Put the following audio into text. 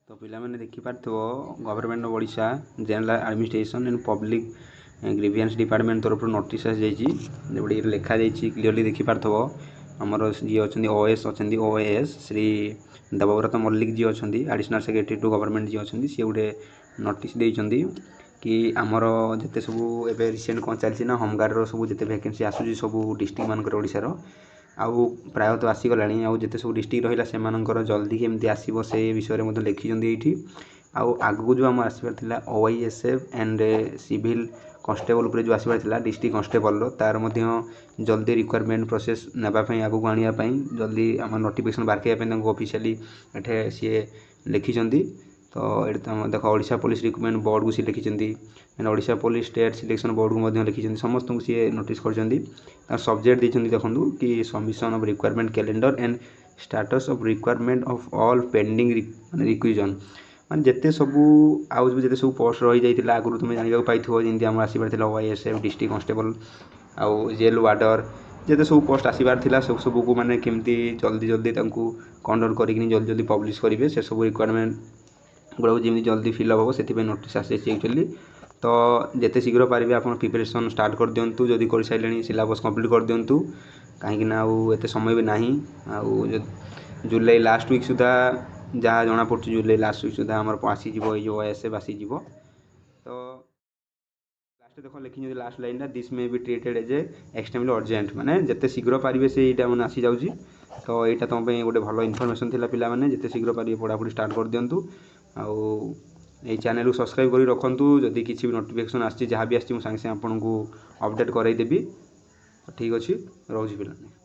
तो पिलाने देखिपार government of Odisha general administration and public grievance department तरफ नोटिस आसी लिखा क्लीयरली देखिपार आमर जी अच्छा ओएस अच्छा ओएस श्री देवव्रत मल्लिक जी अच्छा एडिशनल सेक्रेटरी टू गवर्नमेंट जी अच्छा सी गोटे नोटिस देती कि आमर जिते सब एवं रिसेंट कौन चलती ना होमगार्ड सब जिते वैकेंसी आसूँ सब डिस्ट्रिक्ट मानक ओडिशार आउ प्रायतः आसीगला आउ जिते सब डिस्ट्रिक्ट रहा से जल्दी केमती आसो से विषय में लिखिं ये आगू जो आम आसबार ओआईएसएफ एंड सिविल कन्स्टेबल जो आसबार डिस्ट्रिक्ट कन्स्टेबल तार जल्दी रिक्वायरमेंट प्रोसेस नापी आगू आने जल्दी आम नोटिफिकेशन बाहर ऑफिशियली एठे सी लिखिं तो ये देख ओडिशा पुलिस रिक्रुटमेंट बोर्ड को सी लिखिं Odisha police state selection board को लिखिं समस्त को सी नोटिस कर सब्जेक्ट देखते देखूँ कि submission of requirement calendar and status of requirement of all pending requisition मान जिते सब आउ जिते सब पोस्ट रही जाता आगुरी तुम जानवा पाई जमी आम आसबार ओआईएसएफ डिस्ट्रिक्ट कन्स्टेबल आउ जेल वार्डर जिते सब पोस्ट आसबार सब सबको मैंने केमती जल्दी जल्दी कंडक्ट कर जल्दी जल्दी पब्लिश करेंगे से सब रिक्वायरमेंट गुड़ा जमी जल्दी फिलअप हम से नोटिस आसी एक्चुअली तो जिते शीघ्र पारे आप प्रिपरेसन स्टार्ट कर दिंतु जदि कर सारे सिलेबस कंप्लीट कर दिंतु कहीं एत समय भी ना आउ जुलाई लास्ट वीक सुधा जहाँ जना पड़े जुलाई लास्ट वीक सुधा आम आसीज ओएसएफ आसीज तो लास्ट देख लिखी last line this may be treated as extremely urgent माने जिते शीघ्र पारे से मैंने आसी जाऊँगी तो यहाँ तुम गोटे भल इनफर्मेशन थी पाने जिते शीघ्र पारे पढ़ापढ़ी स्टार्ट कर दिंतु आउ ये चैनल को सब्सक्राइब कर रखु जदि किसी भी नोटिफिकेशन आसी जहाँ भी आसी सागे सागे आपको अपडेट करदेवी ठीक अच्छे रोज पे।